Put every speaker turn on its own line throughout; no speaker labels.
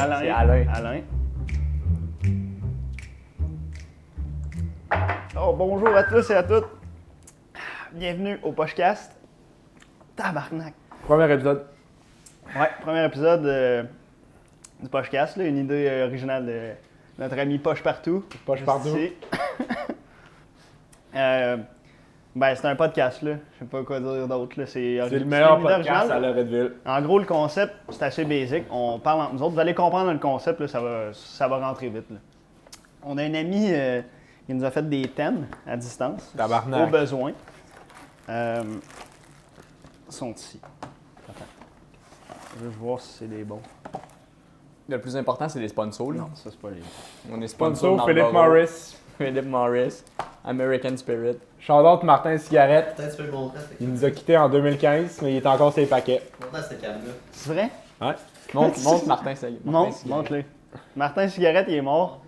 Alain.
C'est Alain.
Alain. Oh, bonjour à tous et à toutes. Bienvenue au Pochcast. Tabarnak.
Premier épisode.
Ouais, premier épisode du Pochcast, là, une idée originale de notre ami Poche Partout.
Poche Partout.
Ici. C'est un podcast, là. Je sais pas quoi dire d'autre, là. C'est
C'est le meilleur
une idée
podcast
originale.
à Loretteville.
En gros, le concept, c'est assez basique. On parle entre nous autres. Vous allez comprendre le concept, là, ça va rentrer vite. Là. On a un ami qui nous a fait des thèmes à distance,
Tabarnak.
au besoin. Ils sont ici. Attends. Je veux voir si c'est des bons.
Le plus important, c'est les sponsors. Là.
Non, ça, c'est pas les
On est sponsor
Sponsor, Philippe
Marlboro,
Morris.
Philip Morris. American Spirit.
Shout-out Martin Cigarette.
Peut-être tu peux le montrer.
Il nous a quittés en 2015, mais il est encore sur les paquets.
Montre à cette cam-là.
C'est vrai?
Ouais.
Montre Martin Cigarette.
Montre-le. Martin Cigarette, il est mort.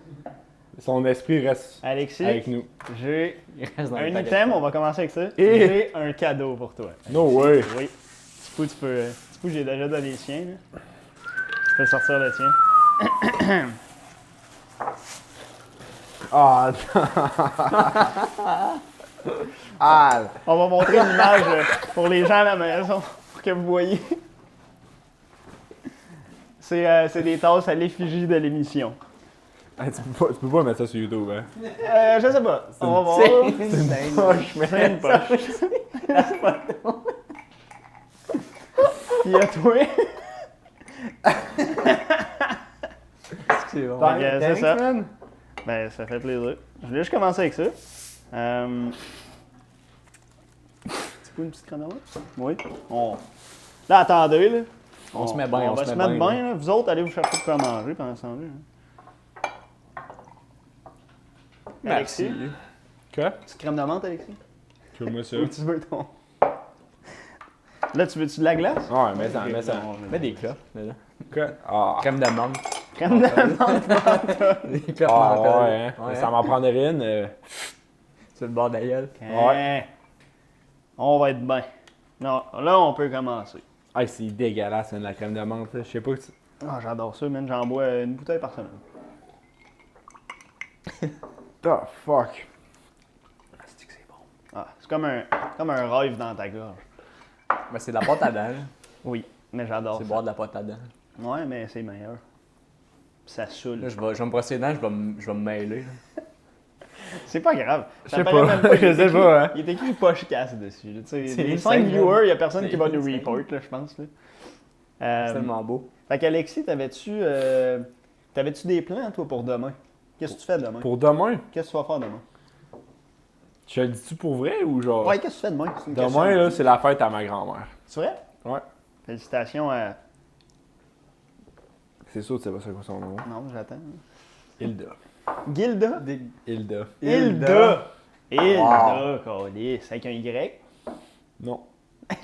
Son esprit reste
Alexis,
avec nous.
j'ai
Il reste dans
un
le paquet.
item, on va commencer avec ça.
Et-
J'ai un cadeau pour toi.
No way.
Oui. Tu peux, j'ai déjà donné le sien. Là. Tu peux sortir le tien.
Ah. Ah.
On va montrer une image pour les gens à la maison, pour que vous voyez. C'est des tasses à l'effigie de l'émission.
Hey, tu peux pas mettre ça sur YouTube, hein.
Je sais pas. On va voir.
C'est une poche,
C'est
man.
une poche. Puis à toi.
C'est bon.
Donc, c'est ça.
man.
Ben, ça fait plaisir. Je voulais juste commencer avec ça. C'est quoi une petite crème d'amande? Oui. Là, attendez, là.
On se met bien,
On va se mettre bien, là. Vous autres, allez vous chercher de quoi manger pendant ce temps-là. Hein.
Merci.
Alexis?
Quoi?
Petite crème d'amande, Alexis?
Tu veux moi ça?
Ou tu veux ton... Là, tu veux-tu de la glace?
Ouais, mets ça,
Ok,
mets ça.
bon,
Mets des clopes. Là.
Quoi? Ah.
Crème d'amande.
Crème d'amande.
Des clopes
Ah,
mentales.
ouais, hein.
Ouais,
Ça m'en prendrait une.
C'est le bord de la gueule.
Ouais. On va être bien. Non, là, on peut commencer.
Hey, c'est dégueulasse, hein, la crème de menthe. Là. Je sais pas que tu...
Ah, j'adore ça, man. J'en bois une bouteille par semaine.
Oh, fuck.
C'est que c'est bon. Ah, c'est comme un rêve dans ta gorge.
Ben, c'est de la pâte à dents. là.
Oui, mais j'adore
C'est
ça.
boire de la pâte à dents.
Ouais, mais c'est meilleur. Ça saoule.
Là, je vais me brosser les dents, je vais me mêler. là.
C'est pas grave.
Je
Ça
sais
paraît
pas.
même
Je
il est
sais
écrit-
pas, hein.
Il est écrit Pochcast dessus. Là. Tu sais,
C'est
les
insane,
5
man.
viewers, il n'y a personne
C'est
qui va nous
insane.
report, là, je pense. Là.
C'est tellement beau.
Fait qu'Alexis, t'avais-tu des plans, toi, pour demain? Qu'est-ce que tu fais demain?
Pour demain,
Qu'est-ce que tu vas faire demain?
je le dis-tu pour vrai ou genre...
Ouais, qu'est-ce que tu fais demain? C'est une
Demain,
question.
là, c'est la fête à ma grand-mère.
C'est vrai?
Ouais.
Félicitations à...
C'est sûr que tu sais pas c'est quoi son nom.
Non, j'attends.
Hilda.
Gilda?
Hilda.
Hilda! Hilda,
Wow.
câlisse. Avec un Y?
Non.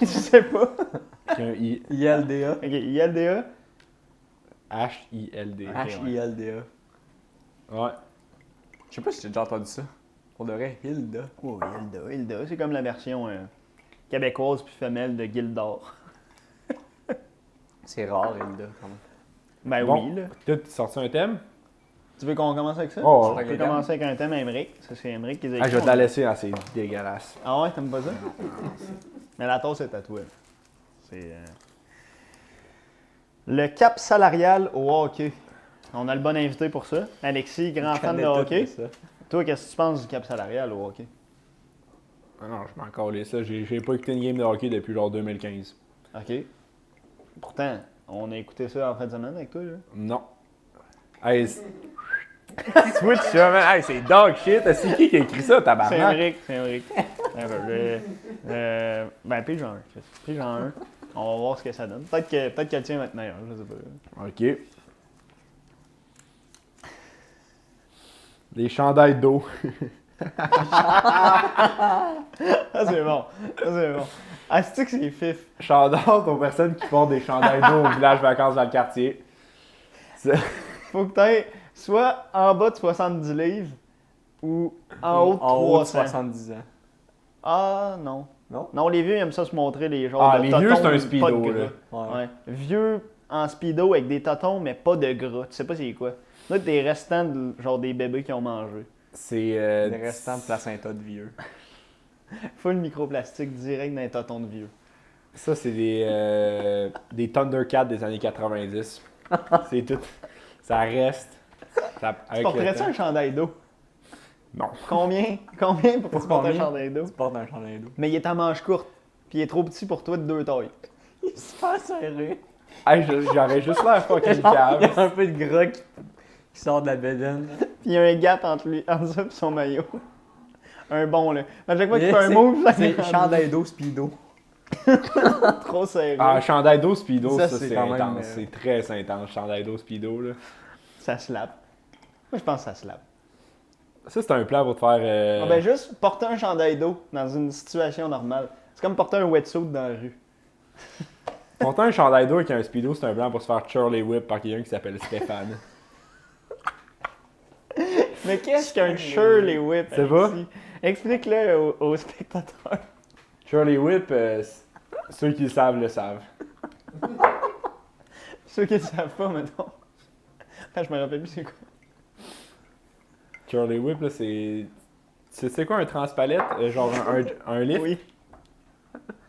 Je sais pas.
Avec un I.
ILDA.
Ok, ILDA?
H-I-L-D.
H-I-L-D-A.
Ouais.
Je sais pas si j'ai déjà entendu ça. Pour de vrai, Hilda.
Oh, Hilda. C'est comme la version québécoise puis femelle de Gildor.
C'est rare, Hilda, quand même.
Ben
Bon.
oui, là.
Toi, tu sorti un thème?
Tu veux qu'on commence avec ça?
Oh,
On peut commencer avec un thème à Émeric. Ça, c'est Émeric qui les a
Ah, je vais
écrits.
te la laisser, hein, c'est dégueulasse.
Ah ouais, t'aimes pas ça? Mais la tasse est à toi. C'est... Le cap salarial au hockey. On a le bon invité pour ça. Alexis, grand fan de hockey. Toi, qu'est-ce que tu penses du cap salarial au hockey?
Ah non, je m'en calais ça. J'ai pas écouté une game de hockey depuis genre 2015.
OK. Pourtant, on a écouté ça en fin de semaine avec toi, là.
Non. Hey, Switch, ça, man. Hey, c'est dog shit. C'est qui a écrit ça,
C'est
tabarnak?
Émeric, c'est Émeric. Ben, pige en un. Pige en un. On va voir ce que ça donne. Peut-être que le tien va être meilleur, je sais pas.
OK. Les chandails d'eau.
Ah, c'est bon. Ça, c'est bon. Ah, c'est-tu que c'est fif?
Shout-out aux personnes qui portent des chandails d'eau au village vacances dans le quartier.
Faut que t'aies soit en bas de 70 livres ou en haut de
En haut de
300.
70 ans.
Ah, non.
Non?
Non, les vieux, ils aiment ça se montrer les genres
Ah,
de
les
totons,
vieux, c'est un
pas de
speedo,
gras.
là.
Ouais.
Ouais. Vieux, en speedo avec des totons, mais pas de gras. Tu sais pas c'est quoi. Là, des restants, genre des bébés qui ont mangé.
C'est.
Des restants de placenta de vieux.
Full microplastique direct dans les totons de vieux.
Ça, c'est des Thundercats des années 90. C'est tout. Ça reste.
Tu porterais-tu un chandail d'eau?
Non.
Combien pour tu porter un chandail d'eau?
Tu portes un chandail d'eau.
Mais il est à manche courte. Puis il est trop petit pour toi de 2 tailles.
Il est super serré.
Hey, j'aurais juste l'air fucking
Il y a
cave.
un peu de gras qui sort de la bedaine.
Puis il y a un gap entre ça et son maillot. Un bon, là. À chaque fois qu'il
Mais
fait un move, ça
c'est chandail d'eau speedo.
trop serré.
Ah, chandail d'eau speedo,
Ça,
ça,
c'est
c'est
quand même,
intense. C'est très intense, chandail d'eau speedo, là.
Ça slap. Moi, je pense que ça slap.
Ça, c'est un plan pour te faire.
Ah ben juste porter un chandail d'eau dans une situation normale. C'est comme porter un wetsuit dans la rue.
Porter un chandail d'eau avec un speedo, c'est un plan pour se faire Charlie Whip par quelqu'un qui s'appelle Stéphane.
Mais qu'est-ce qu'un Shirley Whip?
C'est pas?
Alexis? Explique-le aux spectateurs.
Charlie Whip, ceux qui le savent.
Ceux qui ne savent pas, mettons. Attends, je me rappelle plus c'est quoi.
Charlie Whip, là, c'est. C'est quoi un transpalette? Genre un lift?
Oui.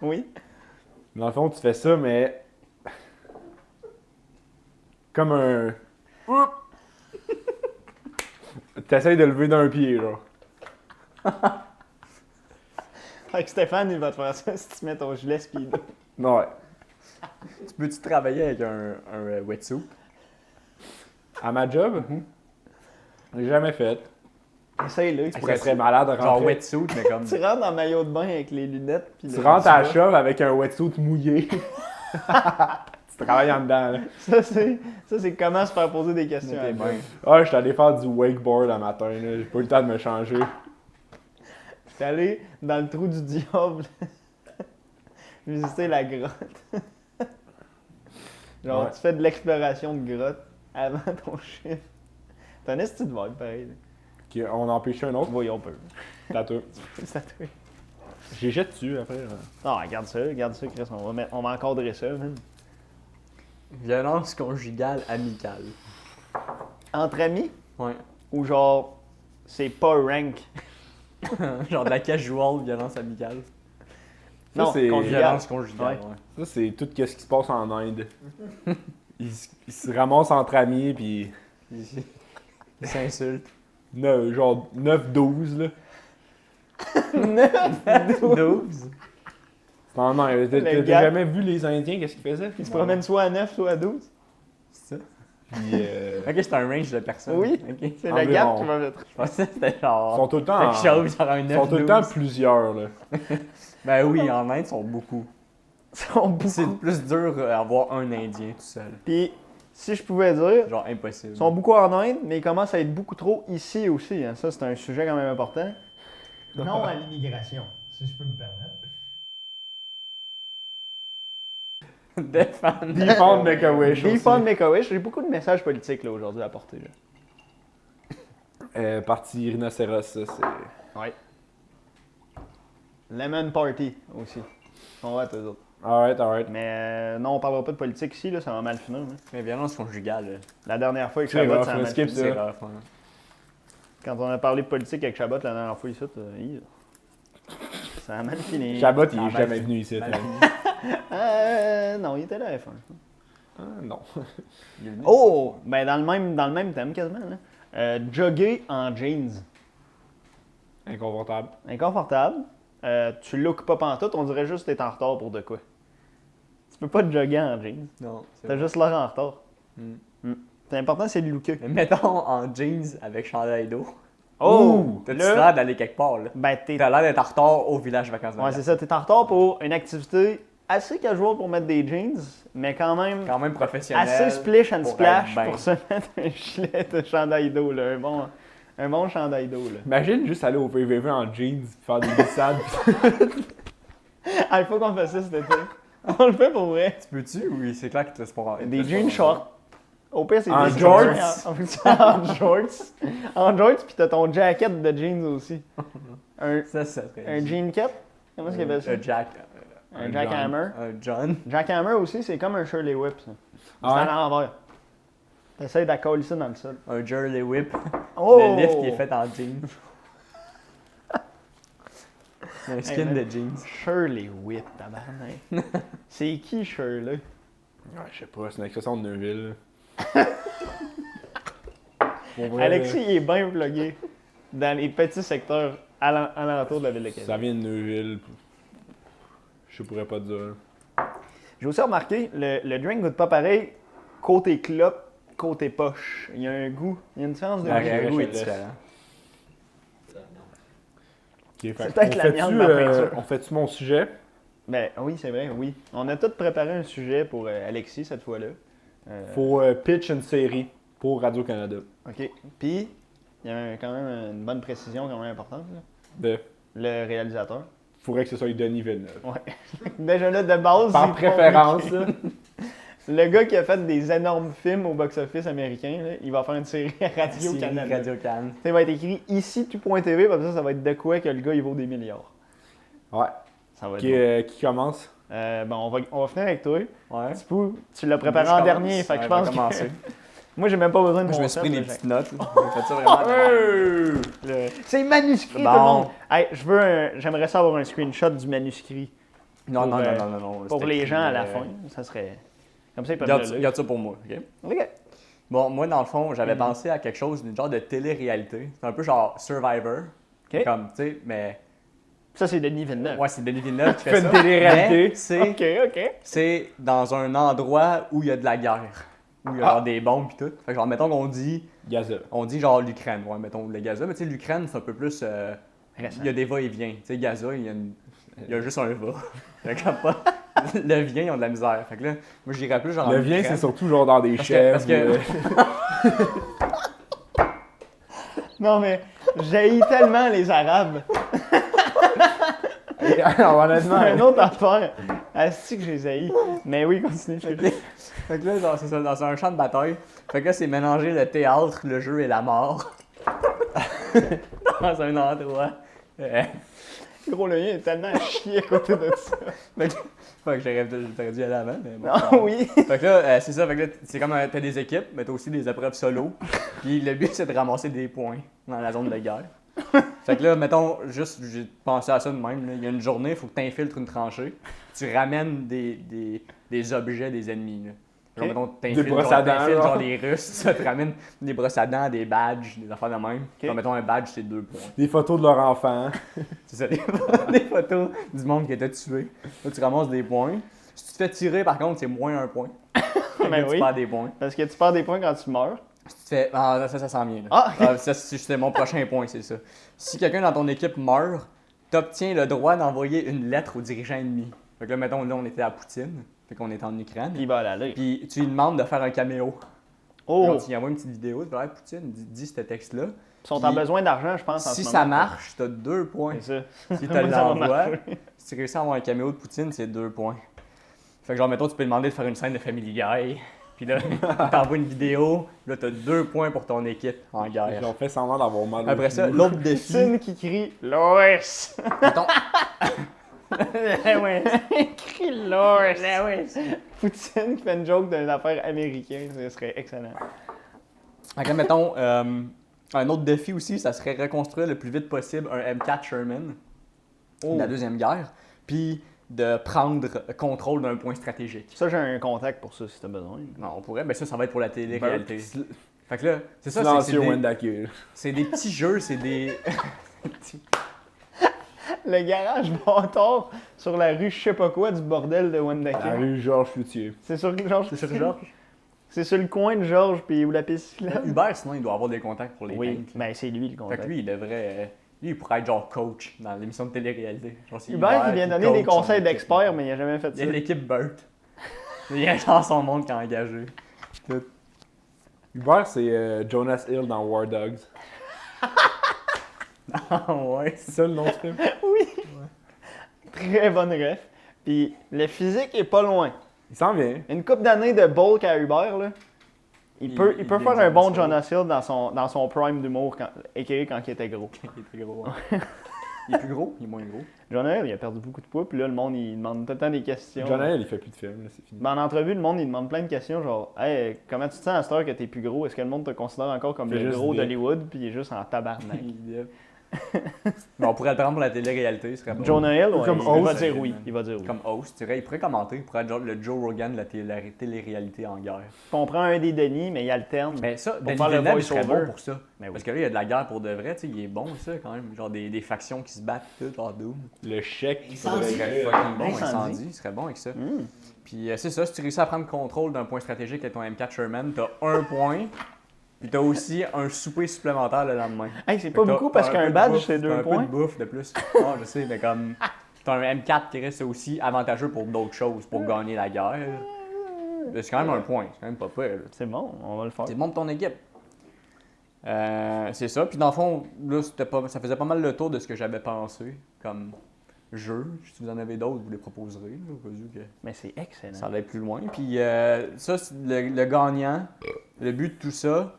Oui.
Dans le fond, tu fais ça, mais. Comme un. T'essayes de lever d'un pied, genre.
Fait que Stéphane, il va te faire ça si tu mets ton gilet speedo.
Ouais.
Tu peux-tu travailler avec un wetsuit?
À ma job, j'ai jamais fait.
Essaye-le.
Je pourrais être malade de
Genre
rentrer.
wetsuit, mais comme.
Tu rentres en maillot de bain avec les lunettes. Puis
Tu rentres à la shop avec un wetsuit mouillé. Tu travailles en dedans, là.
Ça, c'est comment se faire poser des questions.
Tes
à
mains.
Ah, je suis allé faire du wakeboard un matin, là. J'ai pas eu le temps de me changer.
J'étais allé dans le trou du diable visiter la grotte. Genre,
Ouais.
tu fais de l'exploration de grotte avant ton chiffre. T'as un esti de vibe, pareil.
Ok, on en pêche un autre.
Oui, on peut.
Tatou.
Ça te fait.
J'ai jeté dessus après.
Non, regarde ça, Chris. On va encadrer ça, man.
Violence conjugale amicale.
Entre amis,
Ouais.
ou genre, c'est pas rank.
Genre de la casual violence amicale.
Ça,
Non,
c'est-
conjugal.
Violence conjugale, ouais.
Ça, c'est tout ce qui se passe en Inde. Ils se ramassent entre amis, puis.
Ils s'insultent.
Genre 9-12, là.
12.
C'est en Inde.
Le
T'as
gars-
jamais vu les Indiens, qu'est-ce qu'ils faisaient?
Ils se promènent soit à 9, soit à 12.
C'est ça?
Puis,
Ok, c'est un range de personnes.
Oui.
Ok.
C'est
Environ.
le gap qui va mettre.
Je pensais que c'était
ils
genre.
sont tout le temps.
Quelque chose, genre un
Ils
9
sont tout le temps plusieurs, là.
Ben oui, en Inde, ils sont beaucoup.
Ils sont beaucoup.
C'est plus dur d'avoir un Indien tout seul.
Puis, si je pouvais dire,
Genre impossible.
ils sont beaucoup en Inde, mais ils commencent à être beaucoup trop ici aussi. Hein. Ça, c'est un sujet quand même important. Non à l'immigration, si je peux me permettre.
Défendre.
Defund Make-A-Wish.
Defund Make-A-Wish. J'ai beaucoup de messages politiques là, aujourd'hui à porter. Là.
Parti rhinocéros, ça, c'est.
Ouais. Lemon Party aussi. On va à eux autres.
Alright.
Mais non, on parlera pas de politique ici, là, ça va mal finir. Hein.
Mais violence conjugale, là.
La dernière fois avec
C'est
Chabot,
rough,
ça a
là,
mal
skip
fini.
ça.
C'est rough, hein.
Quand on a parlé de politique avec Chabot la dernière fois ici, ça a mal fini.
Chabot, il
Ah,
est
ben,
jamais venu ici.
Mal
là.
fini.
Non, il était là à F1.
Non.
Il est venu.
Oh! Ben dans le même thème quasiment. Là. Jogger en jeans.
Inconfortable.
Inconfortable. Tu look pas pantoute, on dirait juste que t'es en retard pour de quoi. Tu peux pas te jogger en jeans.
Non, c'est
T'as
vrai.
juste l'air en retard.
Mm.
C'est important, c'est de looker.
Mais mettons en jeans avec chandail d'eau.
Oh!
T'as-tu
Là,
l'air d'aller quelque part, là?
ben t'es...
T'as l'air d'être en retard au village vacances.
Ouais, c'est ça. T'es en retard pour une activité assez casual pour mettre des jeans, mais quand même
Quand même professionnel.
assez splish and
pour
splash
être bien.
pour se mettre un gilet de chandail d'eau. Là. Un bon chandail d'eau. Là.
Imagine juste aller au VVV en jeans, faire des glissades.
Ah, il faut qu'on fasse ça cet été. On le fait pour vrai.
Peux-tu? Oui, c'est clair que tu c'est pour
Des jeans shorts. Au pire, c'est
En
des
jorts.
En shorts. En shorts, puis t'as ton jacket de jeans aussi. Un
Ça serait.
jean cap. Comment est-ce qu'il appelle ça?
Un jack.
Un jackhammer.
Un John.
Jackhammer aussi, c'est comme un Shirley Whip, ça. C'est
Ah
à l'envers. T'essayes d'accoler ça dans le sol.
Un Jurley Whip.
Oh!
Le lift qui est fait en jeans. Un skin
man.
de jeans.
Shirley Whip, tabarnak. C'est qui Shirley?
Ouais, je sais pas, c'est une expression de Neuville.
Alexis, il est bien plugué dans les petits secteurs alentours de la ville de Québec.
Ça vient de Neuville. Je pourrais pas te dire.
J'ai aussi remarqué, le drink goûte pas pareil côté clope, côté poche. Il y a un goût, il y a une différence de
Le
goût.
goût est
je laisse.
différent.
Ok, fait
peut-être la viande de la peinture.
on fait-tu mon sujet?
Ben oui, c'est vrai, oui. On a tous préparé un sujet pour Alexis cette fois-là.
Faut pitch une série pour Radio-Canada.
OK. Puis, il y a quand même une bonne précision quand même importante. Là.
De.
Le réalisateur.
Faudrait que ce soit Denis Villeneuve.
Ouais. Déjà là, de base,
Par
c'est
préférence, là.
le gars qui a fait des énormes films au box-office américain, là, il va faire une série à Radio-Canada.
Radio-Can.
Ça va être écrit ici tout.tv, parce que ça va être de quoi que le gars il vaut des milliards.
Ouais.
Ça va être
Qui commence?
bon, on va finir avec toi.
Ouais.
Tipou, tu l'as préparé en dernier, fait que je pense que... Moi, j'ai même pas besoin de
Moi, je me suis pris des
là,
petites notes. J'ai fait ça vraiment.
C'est manuscrit,
Bon.
tout le monde. Hey, j'aimerais ça avoir un screenshot du manuscrit
Non,
Pour,
non,
euh,
non, non, non.
pour
c'était
les
écrit,
gens à la fin. Ça serait... Comme ça, ils peuvent
Garde,
le lire.
garde ça pour moi, ok?
OK.
Bon, moi, dans le fond, j'avais pensé à quelque chose, d'une genre de télé-réalité. C'est un peu genre Survivor.
OK.
Comme, tu sais, mais.
Ça, c'est Denis Villeneuve.
Ouais, c'est Denis Villeneuve qui
Fait
fait
une
ça.
télé-réalité.
Mais c'est
OK.
c'est dans un endroit où il y a de la guerre. Où il y a genre des bombes pis tout. Fait que genre, mettons qu'on dit
Gaza.
genre l'Ukraine. Ouais, mettons le Gaza. Mais tu sais, l'Ukraine, c'est un peu plus.
Récent.
Il y a des va-et-vient. Tu sais, Gaza, il y a juste un va. Fait que pas. Le vient, ils ont de la misère. Fait que là, moi, j'irais plus genre.
Le
en
vient,
Ukraine.
c'est surtout genre dans des
Parce
chèvres.
que-
Non, mais j'haïs tellement les Arabes.
Alors, honnêtement,
C'est une autre affaire. Asti que je les haïs. Mais oui, continue.
Fait que là, genre, c'est ça, dans un champ de bataille. Fait que là, c'est mélanger le théâtre, le jeu et la mort. Dans un endroit.
Gros, le lien est tellement à chier à côté de ça.
Fait que j'aurais dû aller avant, mais bon.
Ah oui.
Fait que là, c'est ça, fait que là, c'est comme t'as des équipes, mais t'as aussi des épreuves solo. Puis le but, c'est de ramasser des points dans la zone de guerre. Fait que là, mettons, juste, j'ai pensé à ça de même. Là. Il y a une journée, il faut que tu infiltres une tranchée. Tu ramènes des objets des ennemis. Là. Genre,
Ok.
mettons,
Des
t'infiltres
brosses à dents,
genre
genre.
des Russes, ça te ramène des brosses à dents, des badges, des affaires de même. Genre, mettons, un badge, c'est 2 points.
des photos de leur enfant.
C'est ça, des photos du monde qui t'a tué. Là, tu ramasses des points. Si tu te fais tirer, par contre, c'est moins 1 point. Fait que
Ben
là,
oui.
Tu perds des points.
Parce que tu perds des points quand tu meurs.
Si tu te fais. Ah, ça sent bien. Là.
Ah, ok.
Ça, c'est mon prochain point, c'est ça. Si quelqu'un dans ton équipe meurt, t'obtiens le droit d'envoyer une lettre au dirigeant ennemi. Fait que là, mettons, là, on était à Poutine. Fait qu'on est en Ukraine.
Il va aller.
Puis tu lui demandes de faire un caméo.
Oh!
Genre, tu lui envoies une petite vidéo, tu dis, hey, Poutine, dis ce texte-là.
Ils sont en
Puis,
besoin d'argent, je pense, en
Si
ce
ça
moment.
marche, t'as 2 points.
C'est ça.
Si tu
Moi, ça va
l'envoies,
marcher.
si tu réussis à avoir un caméo de Poutine, c'est 2 points. Fait que genre, mettons, tu peux demander de faire une scène de Family Guy. Puis là, t'envoies une vidéo. Là, t'as 2 points pour ton équipe en guerre.
Ils ont fait semblant d'avoir mal.
Après
au
ça,
genou.
l'autre défi.
Poutine qui crie Lois!
Mettons,
ouais. Il crie Lois! Poutine qui fait une joke d'une affaire américaine, ce serait excellent.
fait que, mettons, un autre défi aussi, ça serait reconstruire le plus vite possible un M4 Sherman de la Deuxième Guerre. Puis de prendre contrôle d'un point stratégique.
Ça, j'ai un contact pour ça si t'as besoin.
Non, on pourrait, mais ça va être pour la télé-réalité.
Burke.
Fait que là, c'est ça,
Silencieux
des,
Wendake.
c'est des petits jeux, c'est des...
Le garage bâtard sur la rue je sais pas quoi du bordel de Wendake.
La rue Georges Cloutier.
C'est sur Georges.
C'est sur Georges?
C'est sur le coin de Georges puis où la piste cyclable.
Hubert, sinon, il doit avoir des contacts pour les
Oui,
tanks.
ben c'est lui le
Fait
contact.
que lui, il devrait... lui, il pourrait être genre coach dans l'émission de télé-réalité. Genre, c'est
Hubert, il vient
qui
donner des
coach son
conseils
équipe.
d'experts, mais il a jamais fait
Il
ça.
y a l'équipe Burt. Il y a genre son monde qui a engagé.
Hubert, c'est Jonas Hill dans War Dogs.
Ah ouais.
C'est ça le nom du film?
Oui! Très bonne ref. Puis le physique est pas loin.
Il s'en vient.
Une couple d'années de bulk à Hubert, là. Il peut
il
faire
vient
un
de
bon
Jonas
Jonas Hill dans son prime d'humour, écrit quand il était gros.
Il était gros. Il est plus gros, il est moins gros.
Jonah Hill, il a perdu beaucoup de poids, puis là, le monde, il demande tout le temps des questions.
John Hill, il fait plus de films, là, c'est fini.
Ben, en entrevue, le monde, il demande plein de questions, genre, hey, comment tu te sens à cette heure que t'es plus gros? Est-ce que le monde te considère encore comme
Fait
le
juste
gros
dire.
d'Hollywood, puis il est juste en tabarnak?
Mais on pourrait le prendre pour la télé-réalité, ce serait bon.
Jonah Hill, ouais,
comme
il va
host.
dire oui. Il va dire oui.
Comme host, tu dirais, il pourrait commenter, il pourrait être genre le Joe Rogan de la télé-réalité en guerre.
On prend un des Denis, mais il alterne.
Mais ça, Denis
faire le
Villeneuve, il serait
voice-over.
bon pour ça.
Mais oui.
Parce que là, il y a de la guerre pour de vrai, tu sais, il est bon, ça, quand même. Genre des factions qui se battent, tout, genre Doom.
Le chèque, il
Incendie.
faudrait
Il serait
écrire.
fucking bon,
Incendie.
incendie, il serait bon avec ça.
Hmm.
Puis c'est ça, si tu réussis à prendre contrôle d'un point stratégique avec ton M4 Sherman, t'as un point, puis t'as aussi un souper supplémentaire le lendemain.
Hey, c'est
Fait
pas
que
beaucoup
t'as
parce
un
qu'un
peu de
badge,
bouffe,
c'est
t'as
2
un
points.
peu de bouffe de plus. Non, je sais, mais comme t'as un M4 qui reste aussi avantageux pour d'autres choses, pour gagner la guerre. C'est quand même un point, c'est quand même pas pire. Là.
C'est bon, on va le faire.
C'est bon pour ton équipe. C'est ça. Puis dans le fond, là, ça faisait pas mal le tour de ce que j'avais pensé comme jeu. Si vous en avez d'autres, vous les proposerez. Là, au cas où que
Mais c'est excellent.
ça allait plus loin. Puis ça, c'est le gagnant, le but de tout ça,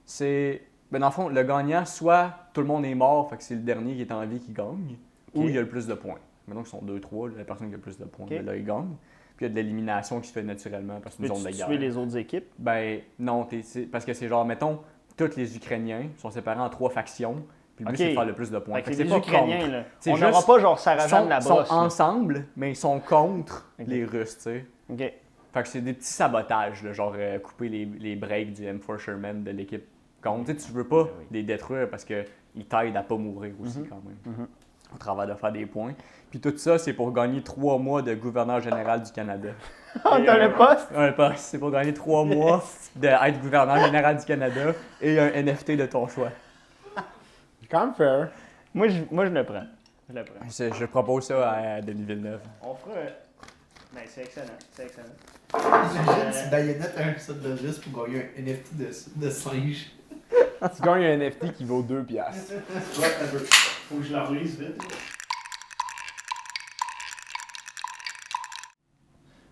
c'est. Ben dans le fond, le gagnant, soit tout le monde est mort, fait que c'est le dernier qui est en vie qui gagne, ou il y a le plus de points. Maintenant qu'ils sont 2-3, la personne qui a le plus de points,
Ok.
ben là, il gagne. Puis il y a de l'élimination qui se fait naturellement parce que c'est une zone de
Peux-tu
guerre.
tuer les autres équipes?
Ben non, parce que c'est genre, mettons, tous les Ukrainiens sont séparés en 3 factions, puis le but
Ok.
c'est de faire le plus de points.
Fait que
Fait
c'est
que
des
pas
Ukrainiens,
contre.
là.
C'est
On n'aura
juste-
pas genre
Ils
Sarrazin de la
sont
brosse. là.
ensemble, mais ils sont contre
Ok.
les Russes, tu sais.
OK.
Fait que c'est des petits sabotages, là, genre couper les breaks du M4 Sherman de l'équipe contre. Tu sais, tu veux pas
Ben oui.
les détruire parce qu'ils t'aident à pas mourir aussi
Mhm.
quand même.
Mhm.
Au travers de faire des points. Puis tout ça, c'est pour gagner 3 mois de gouverneur général du Canada.
Ah,
Et,
t'as le poste?
Un poste, c'est pour gagner 3 mois d'être gouverneur général du Canada et un NFT de ton choix.
C'est quand même fair.
Moi, je le prends. Je le prends.
Je propose ça à Denis Villeneuve.
On fera... Ben, c'est excellent. C'est excellent.
J'imagine si Bayonetta a un set de juste pour gagner un NFT de singe.
Tu gagnes un NFT qui vaut 2 piastres.
Ouais, un peu. Faut que je la relise vite.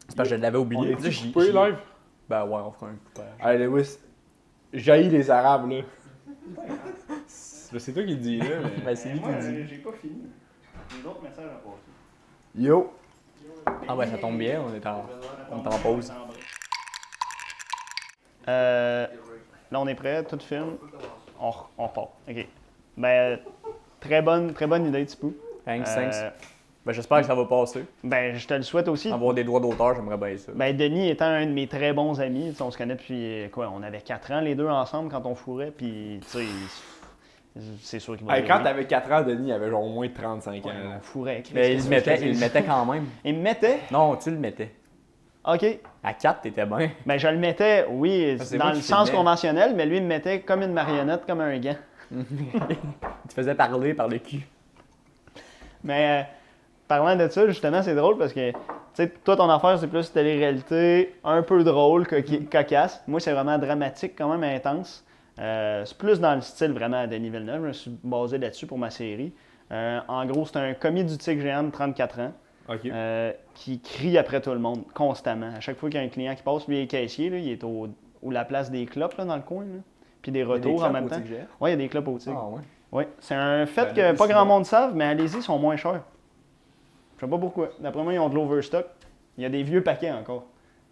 C'est parce que je l'avais
On
oublié. Là,
est
j'y-
coupé
j'y-
live?
Ben ouais, on fera un coupage.
Allez, Lewis, j'haïs les Arabes, là. C'est toi qui le dis, là. mais-
Ben, c'est lui qui
Moi,
le dit.
j'ai pas fini. J'ai d'autres messages à passer.
Yo!
Ah ouais, ça tombe bien, on est en pause.
Là, on est prêt, tout film. On repart. OK. Ben, très bonne idée, Tipou.
Thanks,
Euh,
thanks. Ben, j'espère que ça va passer.
Ben, je te le souhaite aussi.
Avoir des droits d'auteur, j'aimerais bien ça.
Ben, Denis étant un de mes très bons amis, tu sais, on se connaît depuis, quoi, on avait 4 ans les deux ensemble quand on fourrait, puis, tu sais, c'est sûr qu'il va
Hey,
dire
quand
oui.
t'avais 4 ans, Denis, il avait genre au moins 35 ans.
Ouais,
là.
on fourrait.
Mais il
Qu'est-ce que je te
le
dis?
mettait quand même.
Il me mettait?
Non, tu le mettais.
OK.
À 4, t'étais bien.
Ben, je le mettais, oui,
Ah, c'est
dans
moi
le
qui
sens
filmais.
conventionnel, mais lui, il me mettait comme une marionnette, comme un gant.
Tu faisais parler par le cul.
Mais parlant de ça, justement, c'est drôle parce que, tu sais, toi, ton affaire, c'est plus télé-réalité, un peu drôle, cocasse. Moi, c'est vraiment dramatique, quand même intense. C'est plus dans le style vraiment à Denis Villeneuve. Je me suis basé là-dessus pour ma série. En gros, c'est un commis du tigre géant de 34 ans
Ok.
qui crie après tout le monde, constamment. À chaque fois qu'il y a un client qui passe, lui, il est caissier, là, il est au la place des clopes, là, dans le coin, là. Puis des retours en même temps. Oui, il y a des clopes au tigre.
Ah ouais.
Oui, c'est un fait
Ben,
que
le
pas
plus
grand
souvent.
monde savent, mais allez-y, ils sont moins chers. Je sais pas pourquoi. D'après moi, ils ont de l'overstock. Il y a des vieux paquets encore.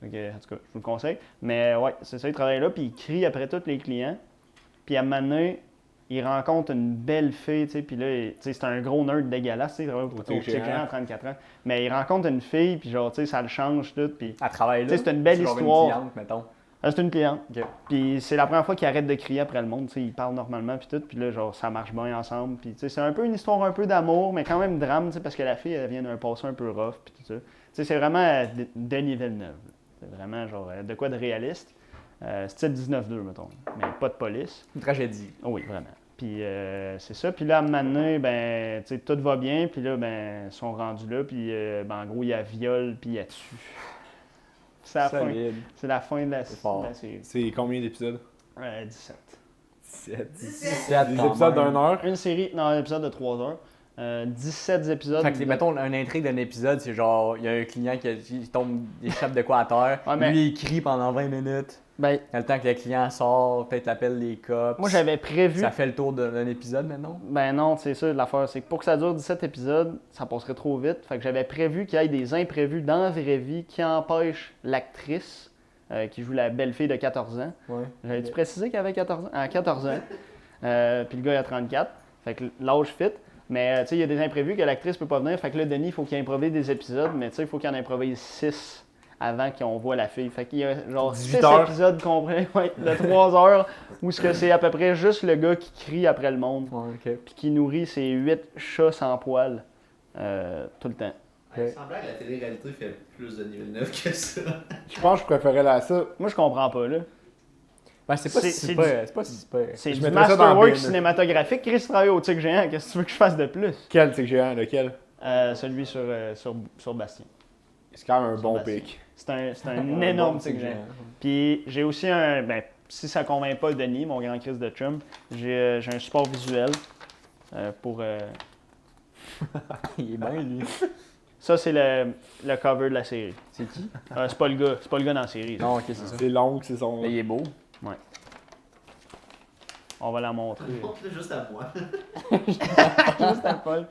Donc, en tout cas, je vous le conseille. Mais ouais, c'est ça, il travaille là, puis il crie après tous les clients. Puis à un moment donné, il rencontre une belle fille, tu sais, puis là, tu sais, c'est un gros nerd dégueulasse, tu sais, il travaille au
Tigre
Tigre
Géant.
Géant à 34 ans. Mais il rencontre une fille, puis genre, tu sais, ça le change tout, puis...
À travailler là.
Tu sais, c'est une belle
genre
histoire.
Une cliente, mettons.
C'est une cliente.
Ok.
Puis c'est la première fois qu'il arrête de crier après le monde, tu sais, il parle normalement puis tout, puis là genre ça marche bien ensemble, puis tu sais c'est un peu une histoire un peu d'amour, mais quand même drame, tu sais, parce que la fille elle vient d'un passé un peu rough puis tout ça. Tu sais c'est vraiment Denis Villeneuve. C'est vraiment genre de quoi de réaliste. Style 19-2 mettons, mais pas de police.
Une tragédie.
Oh oui, vraiment. Puis c'est ça, puis là à un moment donné, ben tu sais tout va bien, puis là ben ils sont rendus là, puis ben en gros il y a viol puis il y a tue. C'est la fin.
Solide.
C'est la fin de la
fort.
série.
C'est combien d'épisodes?
17.
17.
17.
C'est
Des épisodes d'1 heure?
Une série, non, un épisode de 3 heures. 17 épisodes.
Fait que, mettons, une intrigue d'un épisode, c'est genre, il y a un client qui tombe, il échappe de quoi à terre.
Ouais, mais-
Lui, il crie pendant 20 minutes.
Ben,
Dans le temps que le client sort, peut-être l'appelle les cops.
moi, j'avais prévu.
Ça fait le tour d'un épisode maintenant.
Ben non, c'est ça l'affaire. C'est que pour que ça dure 17 épisodes, ça passerait trop vite. Fait que j'avais prévu qu'il y ait des imprévus dans la vraie vie qui empêchent l'actrice qui joue la belle fille de 14 ans.
Ouais.
J'avais-tu précisé qu'elle avait 14 ans? À 14 ans. Puis le gars, il a 34. Fait que l'âge fit. Mais tu sais, il y a des imprévus que l'actrice peut pas venir. Fait que là, Denis, il faut qu'il improvise des épisodes. Mais tu sais, il faut qu'il en improvise 6 avant qu'on voit la fille. Fait qu'il y a genre
18
6
heures.
épisodes complets de 3 heures où ce que c'est à peu près juste le gars qui crie après le monde.
Ouais, ok.
Puis qui nourrit ses 8 chats sans poils tout le temps.
Il semblait que la télé-réalité fait plus de Villeneuve que ça.
Je pense que je préférais là ça.
Moi, je comprends pas, là.
Ben, c'est pas
C'est-
si
c'est
super. C'est pas si super.
C'est
Je
du
mettrais ça dans
masterwork
Bin.
cinématographique. Chris travaille au Tigre Géant. Qu'est-ce que tu veux que je fasse de plus?
Quel, c'est que géant, lequel?
Celui sur Bastien.
C'est quand même un bon
Bastien.
pic.
C'est un énorme
Bon,
Tigre Géant. Puis j'ai aussi un... Ben, si ça convainc pas Denis, mon grand Chris de chum, j'ai un support visuel pour...
Il est bien, lui.
Ça, c'est le cover de la série.
C'est qui?
C'est pas le gars. C'est pas le gars dans la série. ça.
Non, ok, c'est ça.
C'est long, c'est son.
Mais il est beau.
On va la montrer.
Montre-le juste à moi.
Juste à Paul.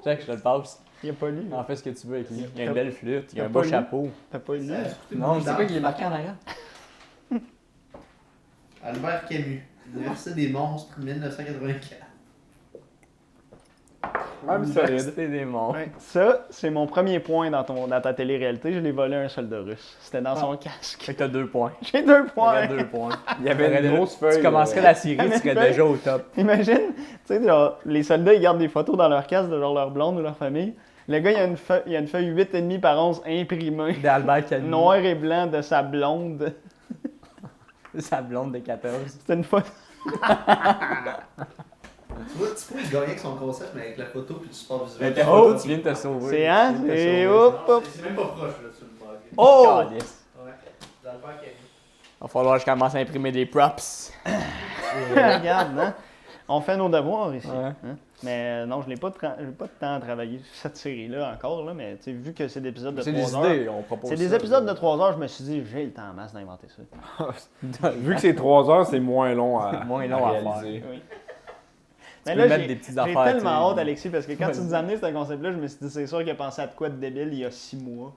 Check, je te le passe.
Il a pas lu.
En fais ce que tu veux avec lui. Il a une belle flûte, il a
T'as
un
pas
beau
lu?
chapeau.
T'as pas lu?
Ça a coûté
Non,
beaucoup
c'est quoi
d'argent.
qu'il est marqué en arrière?
Albert Camus, L'Université des monstres, 1984.
Même solide.
Université des monts.
Ouais. Ça, c'est mon premier point dans ta télé-réalité. Je l'ai volé à un soldat russe. C'était dans son casque.
Fait que t'as 2 points.
J'ai 2
T'aurais
points.
2 points.
Il y avait une grosse feuille.
Tu commencerais la série, tu serais
feuille.
déjà au top.
Imagine, tu sais, genre, les soldats, ils gardent des photos dans leur casque de genre leur blonde ou leur famille. Le gars, il a une feuille 8,5 par 11 imprimée,
D'Albert Camus.
noir et blanc de sa blonde.
Sa blonde de 14.
C'était une photo.
Tu vois, tu pourrais gagner avec son concept, mais avec la photo puis du support
Mais
visuel.
ta photo, tu viens de te sauver.
C'est hein?
Tu viens de te
Et
sauver.
hop, hop.
C'est même pas proche, là, sur le mug.
Oh!
Calisse.
Ouais. D'Albert Camus.
Va falloir que je commence à imprimer des props.
Regarde, hein? On fait nos devoirs ici.
Ouais.
hein. Mais non, je n'ai pas, j'ai pas de temps à travailler sur cette série-là encore, là, mais tu sais, vu que c'est des épisodes de
C'est
3
des
heures.
idées, on propose
C'est des
ça.
épisodes de 3 heures, je me suis dit, j'ai le temps en masse d'inventer ça.
Vu que c'est 3 heures, c'est moins long à,
Moins long à
réaliser.
Oui.
Tu peux mettre des petites
j'ai
affaires,
tellement
tu sais.
hâte, Alexis, parce que quand tu
Vas-y.
nous as amené ce concept-là, je me suis dit, c'est sûr qu'il a pensé à de quoi de débile il y a 6 mois.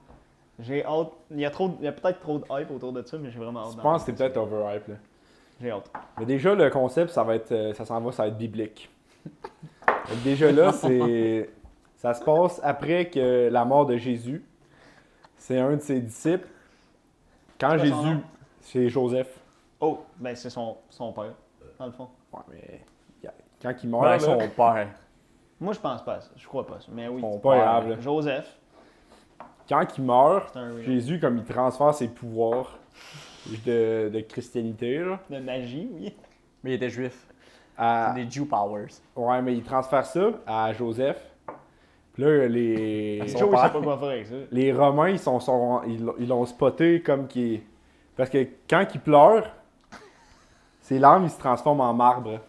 J'ai hâte. Il y a peut-être trop de hype autour de ça, mais j'ai vraiment hâte.
Je pense que c'est peut-être overhype. Là.
J'ai hâte.
Mais déjà, le concept, ça va être, ça s'en va, ça va être biblique. Donc déjà là, ça se passe après que la mort de Jésus. C'est un de ses disciples. Quand
C'est quoi son
Jésus,
nom?
c'est Joseph.
Oh, ben c'est son père, dans le fond.
Ouais, mais quand il meurt,
Ouais,
là,
son père.
Moi, je pense pas à ça. Je crois pas à ça. Mais oui.
son père, grave, là.
Joseph,
Quand il meurt,
c'est un
Jésus, comme il transfère ses pouvoirs de christianité, là,
de magie, oui.
Mais il était juif.
à,
C'est des Jew Powers.
ouais, mais il transfère ça à Joseph. Puis là, les,
Son
Joe, il
père.
sait pas quoi faire avec ça.
les Romains, ils l'ont spoté comme qu'il est. Parce que quand il pleure, ses larmes, ils se transforment en marbre.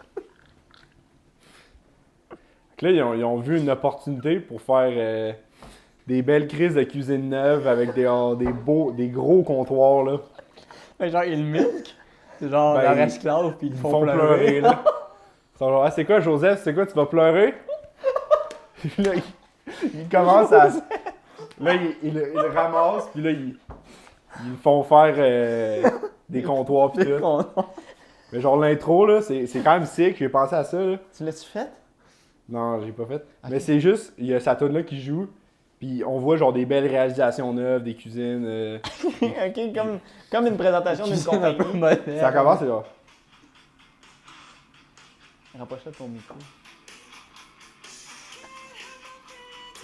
Fait que là, ils ont vu une opportunité pour faire des belles crises de cuisine neuve avec des gros comptoirs, là.
Mais genre, ils le milk. C'est genre
Ben,
leur esclave, puis ils
Ils
le font pleurer.
là. Ils sont genre, ah, c'est quoi, Joseph? C'est quoi, tu vas pleurer? Puis là, il commence à. Là, il le ramasse, puis là, ils le font faire des comptoirs, puis tout. Mais genre, l'intro, là, c'est quand même sick. J'ai pensé à ça, là.
Tu l'as-tu fait?
Non, j'ai pas fait. Mais c'est juste, il y a sa toune là qui joue, puis on voit genre des belles réalisations neuves, des cuisines.
Ok, comme une présentation d'une
C'est un peu
compagnie.
moderne.
Ça commence, c'est genre.
Rapproche-toi de ton micro.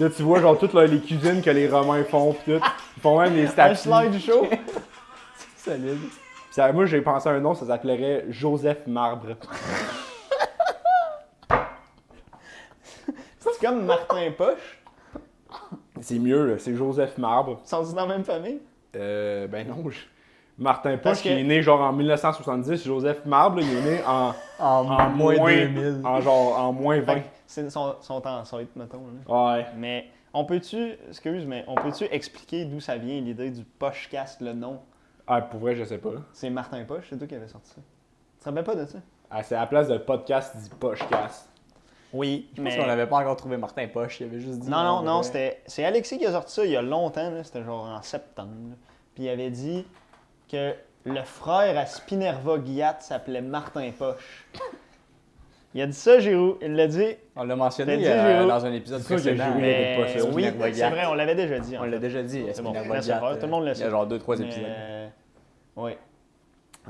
Là, tu vois genre toutes là, les cuisines que les Romains font, pis tout. Ils font même des
Un
statues.
slide show.
Solide.
Puis ça, moi, j'ai pensé à un nom, ça s'appellerait Joseph Marbre.
C'est comme Martin Poche.
C'est mieux, là, c'est Joseph Marbre.
Ils sont dans la même famille.
Ben non, Martin
Parce
Poche,
que-
il est né genre en 1970. Joseph Marbre, là, il est né
En moins 2000.
en moins 20.
sont en site, mettons. Là.
Ouais.
Mais on peut-tu expliquer d'où ça vient l'idée du Pochecast, le nom?
Ah, pour vrai, je sais pas.
C'est Martin Poche, c'est toi qui avais sorti ça. Tu te rappelles pas de ça?
Ah, c'est à la place de podcast dit Pochecast.
Oui,
Je pense qu'on n'avait pas encore trouvé Martin Poche, il avait juste dit.
Non, c'est Alexis qui a sorti ça il y a longtemps, là, c'était genre en septembre. Là. Puis il avait dit que le frère à Spinerva Guillat s'appelait Martin Poche. Il a dit ça, Giroud. Il l'a dit.
On l'a mentionné
T'as dit, Giroud?
dans un épisode
C'est sûr que
précédent.
Giroud
Mais
avait pas ça.
oui,
Spinerva
c'est
Guillat.
vrai, on l'avait déjà dit. en
On
fait.
l'a déjà dit.
C'est bon,
Spinerva
laisse
Guillat,
faire, tout le monde le
Il y
sait.
a genre 2-3
Mais,
épisodes.
oui.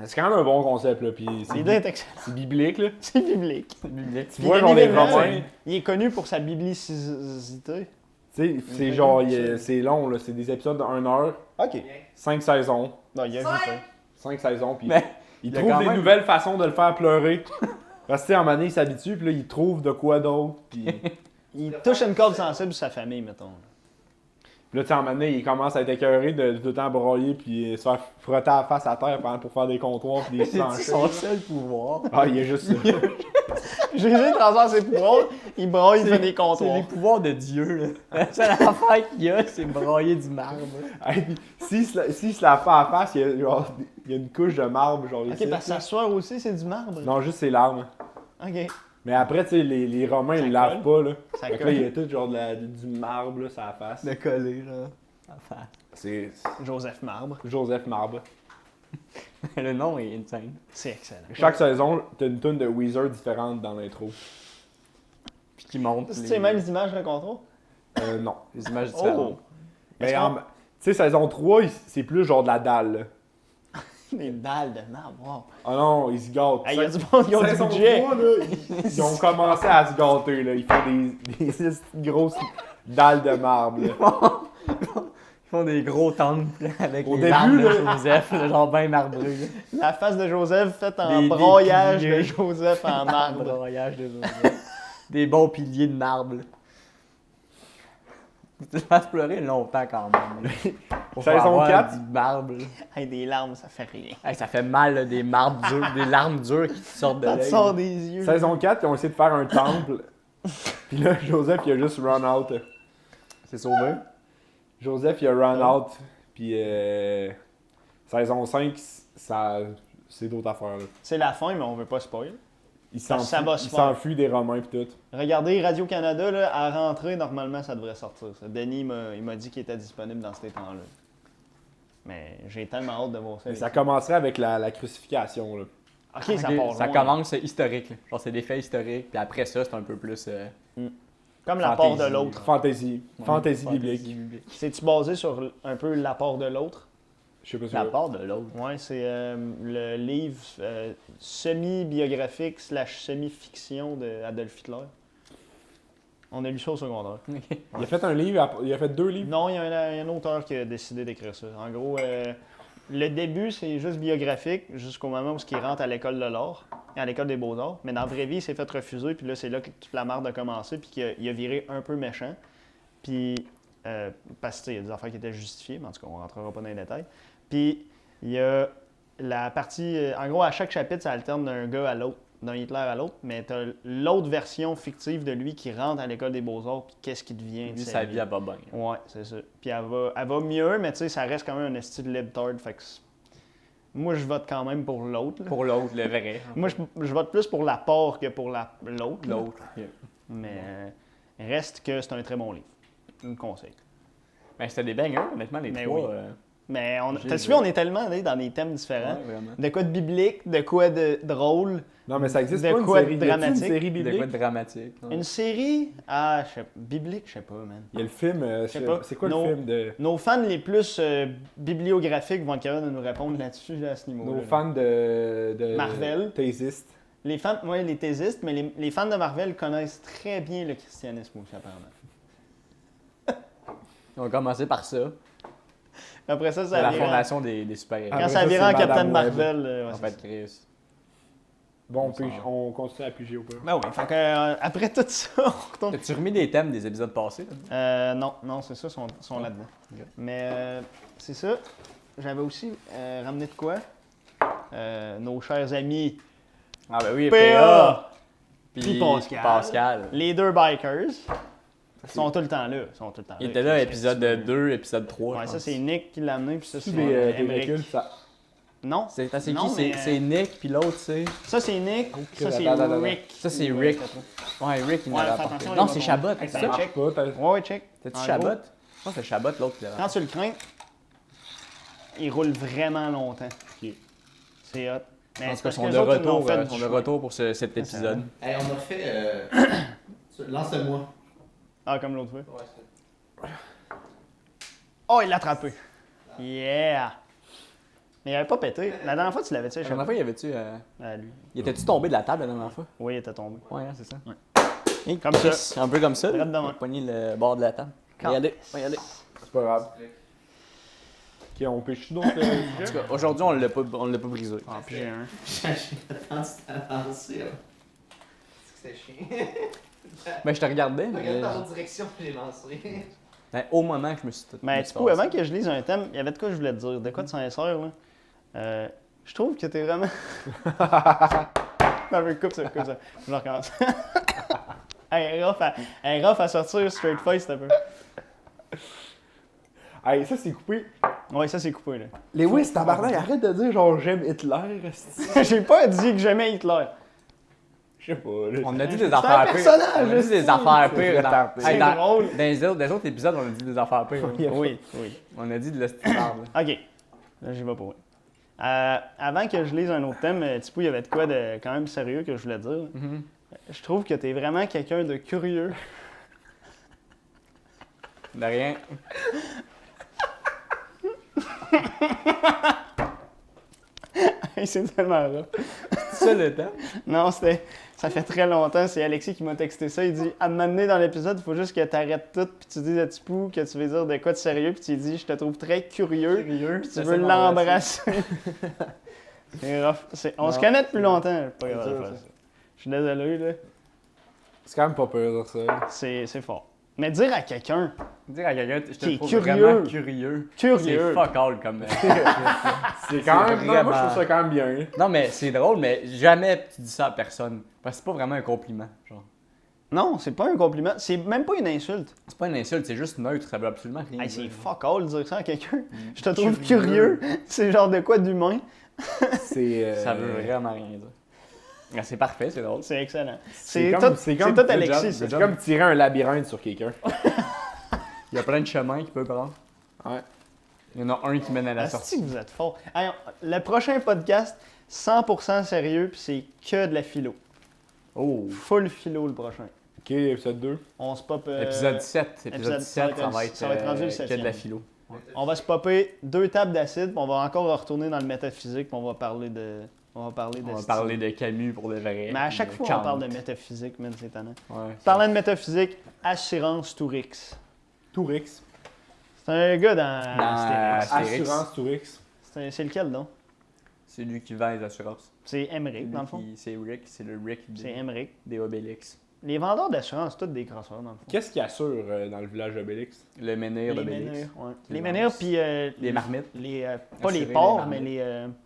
C'est quand même un bon concept, là. Puis
L'idée est excellente.
c'est biblique, là.
C'est biblique.
Tu
Puis
vois, genre,
Denis
les
Villeneuve,
Romains,
il est connu pour sa biblicité.
tu sais, c'est genre, c'est long, là. C'est des épisodes de 1 heure,
OK.
5 saisons.
Non, il y a vu ça.
5 saisons, puis
Mais
il
il y a
trouve
quand
des
même-
nouvelles façons de le faire pleurer. Parce que, tu sais, en moment donné, il s'habitue, puis là, il trouve de quoi d'autre, puis...
Il touche une corde sensible sur sa famille, mettons.
Puis là, tu sais, en moment donné, il commence à être écœuré de tout le temps broyer puis se faire frotter la face à terre pour faire des comptoirs puis des
C'est
planchers.
son seul pouvoir.
Ah, il y a juste ça.
Jésus transfère ses pouvoirs, il braille, il fait des
C'est les
comptoirs.
pouvoirs de Dieu, là. La seule affaire qu'il y a, c'est broyer du marbre.
Hey, puis s'il se la fait à face, il y a, genre, il y a une couche de marbre, genre ici.
OK, parce que s'asseoir aussi, c'est du marbre.
Non, juste ses larmes.
OK.
Mais après, tu sais, les Romains,
Ça
ils lavent pas, là.
Ça
Fait que là, il y
colle.
a tout genre du marbre, là, sur la face.
De coller, là. Enfin,
C'est
Joseph Marbre.
Joseph Marbre.
le nom est insane.
C'est excellent.
Chaque saison, t'as une tonne de Weezer différente dans l'intro.
Puis qui montre
C'est les mêmes images de contrôle?
Non.
les images
Oh!
différentes.
Mais
Est-ce qu'on-
tu sais, saison 3, c'est plus genre de la dalle, là.
Des dalles de marbre, wow.
Ah non, ils se gâtent.
Il y a du monde qui ont du
Saison
budget.
3, là, ils ont commencé à se gâter, là. Ils font des grosses dalles de marbre, là.
Ils font des gros temples avec
Au
les
début,
larmes de
là-
Joseph, là, genre bien marbré. là.
La face de Joseph faite en
Des
broyage
piliers.
de Joseph en marbre.
Broyage de Joseph. Des bons piliers de marbre. là. Tu te fasses pleurer longtemps quand même. là. Pour
Saison
avoir
4.
du marbre. là.
Hey, des larmes, ça fait rien.
Hey, ça fait mal, là, des marbres durs, des larmes dures qui te sortent de
Ça te
l'œil.
sort des yeux.
Saison 4, ils ont essayé de faire un temple. Puis là, Joseph, il a juste run out.
C'est sauvé.
Joseph, il a run out. Puis saison 5, c'est d'autres affaires, là.
C'est la fin, mais on veut pas spoil.
Il
Ça va se
il
faire.
s'enfuit des Romains pis tout.
Regardez, Radio-Canada, là, à rentrer, normalement, ça devrait sortir. Ça. Denis il m'a dit qu'il était disponible dans ces temps-là. Mais j'ai tellement hâte de voir ça.
Mais ça commencerait avec la crucifixion, là.
Ok, ça
Ok,
part
ça
loin.
commence historique. Là. Genre, c'est des faits historiques. Puis après ça, c'est un peu plus.
Comme l'apport de
Fantasy.
l'autre.
Fantasy.
ouais,
Fantasy
fantasy
biblique.
C'est-tu basé sur un peu l'apport de l'autre?
Je sais pas si
L'apport de l'autre.
Ouais, c'est le livre semi-biographique / semi-fiction d'Adolf Hitler. On a lu ça au secondaire.
Il a fait un livre, il a fait 2 livres.
Non, il y a un auteur qui a décidé d'écrire ça. En gros, le début, c'est juste biographique jusqu'au moment où il rentre à l'école de l'art, à l'école des beaux-arts. Mais dans la vraie vie, il s'est fait refuser, puis là, c'est là que toute la merde a commencé, puis qu'il a viré un peu méchant. Puis, parce qu'il y a des affaires qui étaient justifiées, mais en tout cas, on ne rentrera pas dans les détails. Puis, il y a la partie... en gros, à chaque chapitre, ça alterne d'un gars à l'autre, d'un Hitler à l'autre, mais tu as l'autre version fictive de lui qui rentre à l'école des beaux-arts, puis qu'est-ce qui devient de
Lui,
sa
sa
vie.
vie, elle va bien.
Ouais, c'est ça. Puis elle va mieux, mais tu sais, ça reste quand même un style libtard. Fait que moi, je vote quand même pour l'autre. là.
Pour l'autre, le vrai.
Moi, je vote plus pour l'apport que pour l'autre. là.
L'autre.
Mais reste que c'est un très bon livre. Je me conseille.
Ben, c'était des bangers, honnêtement, les
Mais
trois.
oui. Mais
J'ai
t'as
vu.
suivi, on est tellement allé dans des thèmes différents.
Ouais, vraiment.
De quoi de biblique, de quoi de drôle.
Non, mais ça existe
De
pas une
quoi de
série. Y a-t-il
dramatique?
une série
De quoi
biblique?
de dramatique. non?
Une série, biblique, je sais pas, man.
Il y a le film,
sais pas.
c'est quoi
Non.
le film de...
Nos fans les plus bibliographiques vont être capables de nous répondre là-dessus, là, à ce niveau-là.
Nos fans de
Marvel.
Théisistes.
Les fans, ouais, les thésistes, mais les fans de Marvel connaissent très bien le christianisme aussi, apparemment.
On va commencer par ça.
Après ça,
C'est
ça
la
vira...
fondation des super-héros.
Quand
Après
ça
ça,
vira en
c'est
Captain
Madame Web.
Marvel, ouais,
En
c'est
fait,
ça.
Chris.
Bon,
On s'en va.
on continue à piger au pire.
Ben oui, fait que, après tout ça, on retourne...
T'as-tu remis des thèmes des épisodes passés? là?
Non, c'est ça, sont là-dedans.
Ok.
Mais c'est ça, j'avais aussi ramené de quoi? Nos chers amis
Ah ben oui,
PA! Puis Pascal.
Pascal.
Les deux bikers sont tout le temps là.
Il était là, épisode 2, épisode 3.
Ouais,
je
ça
pense.
c'est Nick qui l'a amené, puis ça c'est
Des
Emmerich.
véhicules, ça.
Non,
C'est
Non,
qui?
mais,
C'est Nick, puis l'autre, c'est.
ça c'est Nick, ça c'est
attends.
Rick.
Ça, c'est Rick. Ouais, Rick, il
Ouais,
m'avait
fais
apporté.
attention,
Non,
il
c'est
va
Chabot,
tomber.
c'est
Ça
ça?
marche pas, t'as...
Ouais, check.
C'est-tu
En
Chabot?
gros,
Je pense que c'est Chabot, l'autre qui l'avait.
Quand tu le crains, il roule vraiment longtemps.
Ok.
C'est hot.
Je
Mais
pense
c'est
que
parce
sont
que
de
les autres, ils
retour,
l'ont fait du
sont de
chemin.
retour pour cet épisode.
Hey, on a fait. Lance-le-moi.
Ah, comme l'autre fois.
Ouais, c'est-
Oh, il l'a attrapé. Yeah! Mais il avait pas pété. La dernière fois, tu l'avais tué,
La dernière fois, il y avait-tu.
lui.
Il était-tu tombé de la table la dernière fois?
Oui, il était tombé.
Ouais, hein, c'est ça.
Ouais.
Comme ça. Un peu comme ça.
Drette
Il
de même.
a pogné le bord de la table. Regardez, regardez.
C'est pas grave. Ok, on pêche d'autres
En tout cas, aujourd'hui, on l'a pas brisé.
Ah, puis j'ai un.
J'ai attendu à lancer. Là. C'est chiant.
Mais je te regardais, mais.
Regarde dans l'autre direction, puis j'ai lancé.
Ben, au moment que je me suis.
Mais du coup, avant que je lise un thème, il y avait de quoi que je voulais te dire. De quoi de sincère, là. Je trouve que t'es vraiment. Non, mais coupe ça. Je recommence. Hey, rough à sortir straight face, un peu.
Hey, ça c'est coupé.
Ouais, ça c'est coupé, là.
Lewis, tabarnak, arrête de dire genre j'aime Hitler. esti.
J'ai pas dit que j'aimais Hitler.
Je sais pas, là.
On a dit des
C'est un
affaires pires.
personnage,
On a dit des
c'est-
affaires
c'est
pires.
retardé.
Hey,
C'est drôle.
dans les autres épisodes, on a dit des affaires pires.
Oui.
On a dit de l'estimable.
OK. Là, j'y vais pour. Avant que je lise un autre thème, Tipou, il y avait de quoi de quand même sérieux que je voulais dire. Je trouve que t'es vraiment quelqu'un de curieux.
De rien.
Hey, c'est tellement rough.
C'est ça le temps?
Non, ça fait très longtemps. C'est Alexis qui m'a texté ça. Il dit à m'amener dans l'épisode, il faut juste que tu arrêtes tout puis tu dises à Tipou que tu veux dire de quoi de sérieux puis tu lui dis je te trouve très curieux puis tu veux l'embrasser. C'est rough. On se connaît depuis longtemps. Pas grave de faire ça. Je suis désolé, là.
C'est quand même pas peur de ça.
C'est fort. Mais dire à quelqu'un
Dire à quelqu'un, je
Qui
te
est
trouve
curieux.
vraiment curieux. C'est
curieux.
fuck all comme.
C'est quand même. Non, moi je
vraiment-
trouve ça quand même bien.
Non, mais c'est drôle, mais jamais tu dis ça à personne. Parce que c'est pas vraiment un compliment. Genre.
Non, c'est pas un compliment. C'est même pas une insulte.
C'est pas une insulte, c'est juste neutre, ça veut absolument rien
Hey,
dire.
c'est fuck all dire ça à quelqu'un. Je te trouve curieux. C'est genre de quoi d'humain.
C'est.
Ça veut vraiment rien dire. Ah, c'est parfait, c'est drôle.
C'est excellent.
C'est
C'est
comme-
tout,
c'est
c'est
comme-
tout
good
Alexis.
job,
ça.
C'est comme tirer un labyrinthe sur quelqu'un.
Il y a plein de chemins qu'il peut prendre.
Ouais.
Il y en a un qui mène à la
Asti
sortie.
que vous êtes fort. Hey, le prochain podcast, 100% sérieux, puis c'est que de la philo.
Oh!
Full philo le prochain.
Ok, épisode 2.
On se pop.
Épisode 7. Épisode
épisode
7, ça va être
rendu le
que de la
septième.
philo.
On va se popper 2 tables d'acide, puis on va encore retourner dans le métaphysique, puis on va parler de. On va parler de.
On va parler de Camus pour de vrai.
Mais à chaque
de
fois,
Kant.
on parle de métaphysique, man, c'est étonnant.
Ouais.
Parlant de métaphysique, Assurance Tourix.
Tourix.
C'est un gars dans
Dans
Astérix.
Astérix.
Assurance Tourix.
C'est lequel, donc?
C'est lui qui vend les assurances.
C'est Emmerich, dans le fond.
C'est Rick, c'est le Rick
C'est Emmerich.
des Obélix.
Les vendeurs d'assurance, c'est tous des crosseurs, dans le fond.
Qu'est-ce qu'il assure dans le village Obélix?
Le menhir
Les
d'Obélix.
menhirs, ouais.
Les
Les menhirs, puis...
Les marmites.
pas
Assurer
les
les
porcs, mais
marmites.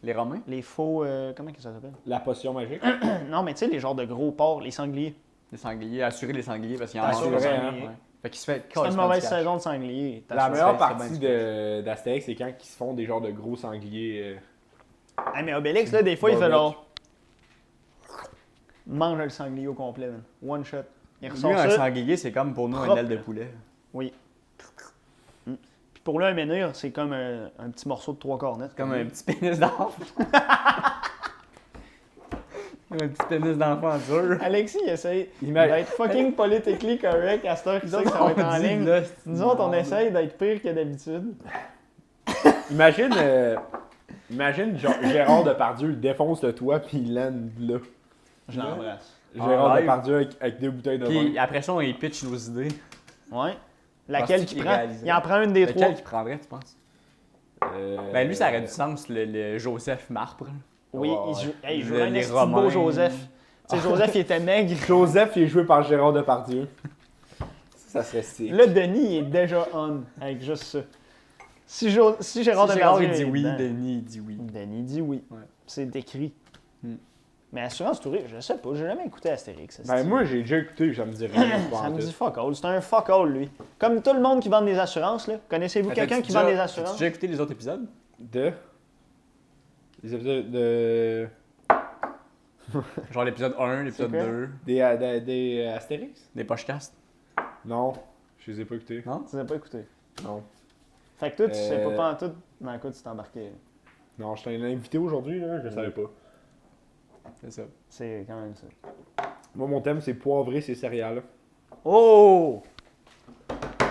les
Romains.
les faux... comment que ça s'appelle?
La potion magique?
Non, mais tu sais, les genres de gros porcs, les sangliers.
Les sangliers. Assurer les sangliers parce qu'il y en
Assurer
a
les
vrai,
sangliers.
Ouais. Fait qu'il se fait
C'est une mauvaise saison de sangliers.
La
t'assures.
meilleure
c'est
partie
bien
d'Astérix, c'est quand ils se font des genres de gros sangliers.
Ah, mais Obélix, là, des fois, il fait
Bobette.
genre... Mange le sanglier au complet, man. One shot. Il
Lui,
ressort
un
ça.
sanglier, c'est comme pour nous un
propre.
aile de poulet.
Oui. Puis pour lui, un menhir, c'est comme un petit morceau de 3 cornettes.
Comme un petit pénis d'enfant. Un petit pénis d'enfant dur.
Alexis, il essaye
Ima-
d'être fucking politically correct à cette heure qu'il sait que ça va être en ligne. Nous autres, on essaye d'être pire que d'habitude.
Imagine, imagine Gérard Depardieu, il défonce le toit puis il land là.
Je l'embrasse.
Gérard
live.
Depardieu avec 2 bouteilles de
Puis
vin.
après ça, on y pitch nos idées.
Ouais. Laquelle
Penses-tu
qui
qu'il
prend?
réaliserait?
Il en prend une des trois.
Lequel qui prendrait, tu penses? Ben lui, ça aurait du
Euh,
sens, le Joseph Marbre.
Oui,
Ouais,
il joue
Le-
un
les
esti de
Romains.
beau Joseph. Tu sais, Joseph, il était maigre.
Joseph, il est joué par Gérard Depardieu. Ça serait stylé.
Là, Denis, il est déjà on avec juste ça. Si Gérard
Si Gérard
Depardieu
il dit
est
oui,
dedans,
Denis il dit oui.
Denis dit oui.
Ouais.
C'est écrit. Mais Assurance Touriste, je sais pas, j'ai jamais écouté Astérix.
Ben, moi, j'ai déjà écouté, ça me dit rien.
Ça me dit fuck all. C'est un fuck all, lui. Comme tout le monde qui vend des assurances, là. Connaissez-vous quelqu'un qui vend des assurances?
As-tu déjà écouté les autres épisodes?
De. Les épisodes de.
Genre l'épisode 1, l'épisode
C'est quoi?
2,
Des Astérix?
des podcasts?
Non, je les ai pas écoutés.
Non?
Tu n'as pas écouté.
Non.
Fait que toi, tu sais
Euh,
pas en tout dans quoi tu t'es embarqué. là.
Non, je t'ai invité aujourd'hui, là, je savais pas.
C'est ça.
C'est quand même ça.
Moi, mon thème, c'est poivrer ses céréales.
Oh!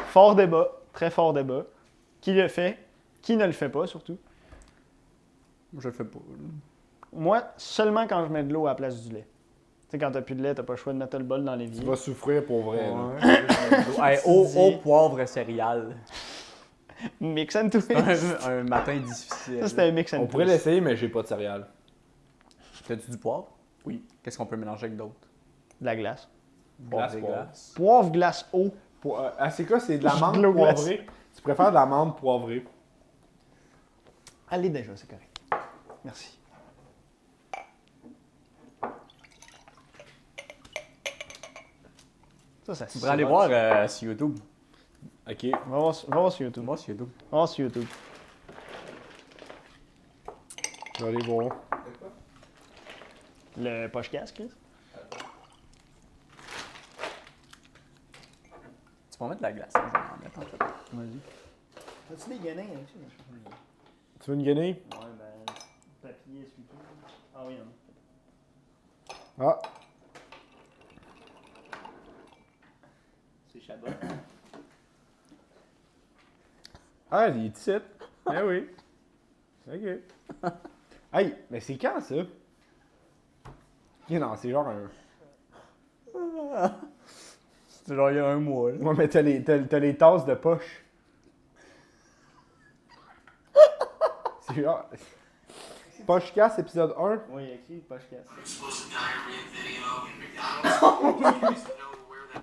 Fort débat. Très fort débat. Qui le fait? Qui ne le fait pas, surtout?
Moi, je le fais pas.
Moi, seulement quand je mets de l'eau à la place du lait. Tu sais, quand t'as plus de lait, t'as pas le choix de mettre le bol dans
Tu
l'évier.
vas souffrir pour vrai, là.
Hey, au poivre céréales.
Mix and twist.
un matin difficile.
Ça, c'était un mix and
On pourrait
twist.
l'essayer, mais j'ai pas de céréales.
T'as-tu du poivre? Oui. Qu'est-ce qu'on peut mélanger avec d'autres?
De la glace.
Poivre et
poivre.
glace.
Poivre, glace, eau.
C'est quoi? C'est de
De
l'amande
l'eau glacée.
poivrée? Tu préfères de l'amande poivrée?
Allez déjà, c'est correct. Merci. Ça
Tu pourrais aller voir sur YouTube.
Ok.
Va voir sur YouTube.
Moi, sur YouTube.
Va voir sur YouTube.
Je vais aller voir.
Le poche-casse, Chris?
Tu vas mettre de la glace. Je vais en mettre en fait.
Vas-y. As-tu des guenilles avec ça?
Tu veux une guenille?
Ouais, ben, papier, essuie-tout. Ah oui, non.
Ah.
C'est Chabot.
Ah, il est ici. Eh oui. Ok. Hey, mais c'est quand ça? Ok, non, c'est genre un.
C'est genre il y a un mois. Là.
Ouais, mais t'as les tasses de poche. C'est genre. Poche casse, épisode 1.
Oui, il y a écrit poche-casse.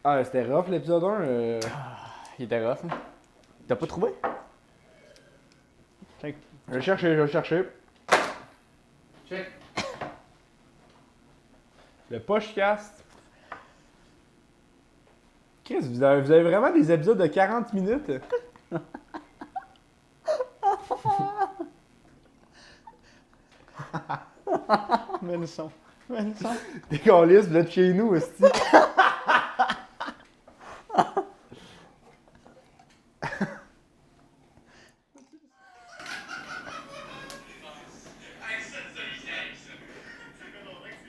Ah, c'était rough l'épisode 1.
Il était rough. Hein? T'as pas trouvé?
Check.
Je vais chercher.
Check.
Le poche-cast. Chris, vous avez vraiment des épisodes de 40 minutes?
Mets le son. Mets le son.
Des câlisses, vous êtes chez nous, aussi.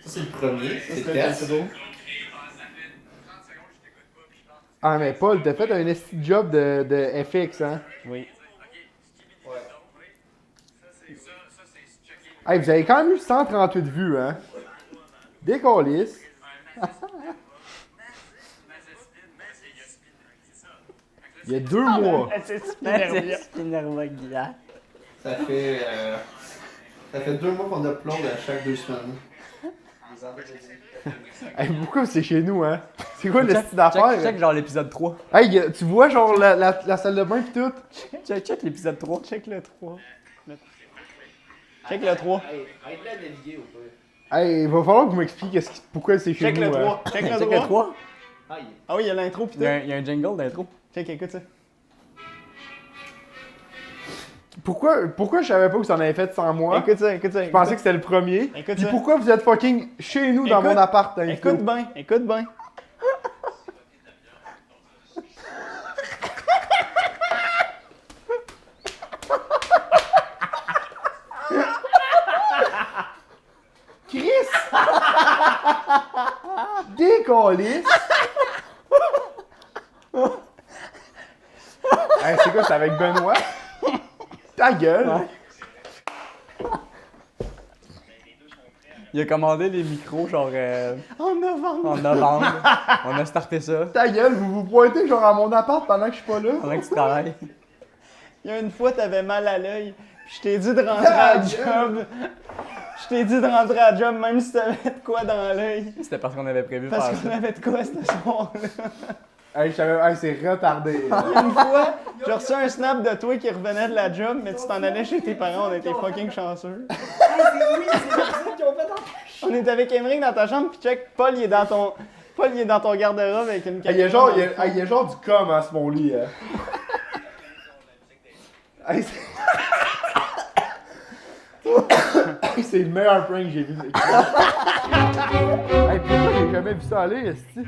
Ça, c'est le premier. C'est le test.
Ah, mais Paul, t'as fait un esti job de FX, hein?
Oui.
Hey, vous avez quand même eu 138 vues, hein? Des câlisses. Il y a 2 mois.
C'est Spinervia.
Spinervia.
Ça fait 2 mois qu'on upload à chaque 2 semaines.
Hey, pourquoi c'est chez nous, hein? C'est quoi le style d'affaire?
Check genre l'épisode 3.
Hey, tu vois genre la salle de bain pis tout?
Check l'épisode 3.
Check le 3. Check le 3.
Arrête là de naviguer au pire.
Hey, il va falloir que vous m'expliquiez pourquoi c'est chez
Check
nous.
le
hein.
3. Check le
Check le
3.
3.
Aïe.
Ah oui, il y a l'intro pis
Il y,
tout.
a un jingle d'intro.
Check, écoute ça.
Pourquoi je savais pas que tu en avais fait sans moi?
Écoute ça, écoute ça.
Je pensais que c'était le premier.
Écoute
Puis
ça.
pourquoi vous êtes fucking chez nous dans
Écoute-
mon appart, hein,
Écoute bien, écoute bien.
Chris! Des câlisses! Hey, c'est quoi, c'est avec Benoît? Ta gueule!
Il a commandé les micros genre
En novembre.
en novembre. On a starté ça
Ta gueule, vous vous pointez genre à mon appart pendant que je suis pas là?
pendant que tu travailles.
Il y a une fois, t'avais mal à l'œil. Puis je t'ai dit de rentrer à la
Ta
job. Je t'ai dit de rentrer à la job même si t'avais de quoi dans l'œil.
C'était parce qu'on avait prévu
Parce
faire
qu'on
ça.
avait de quoi ce soir-là.
Hey, c'est retardé. là.
Une fois, j'ai reçu un snap de toi qui revenait de la job, mais tu t'en allais chez tes parents, on était fucking chanceux.
Oui, c'est l'épisode qu'ils ont fait en
On est avec Emmerich dans ta chambre, puis check, Paul, il est dans ton garde-robe avec une
Il y a genre du com à ce mon lit. Hey, c'est le meilleur prank que j'ai vu. Hey, pourquoi j'ai jamais vu ça aller, esti?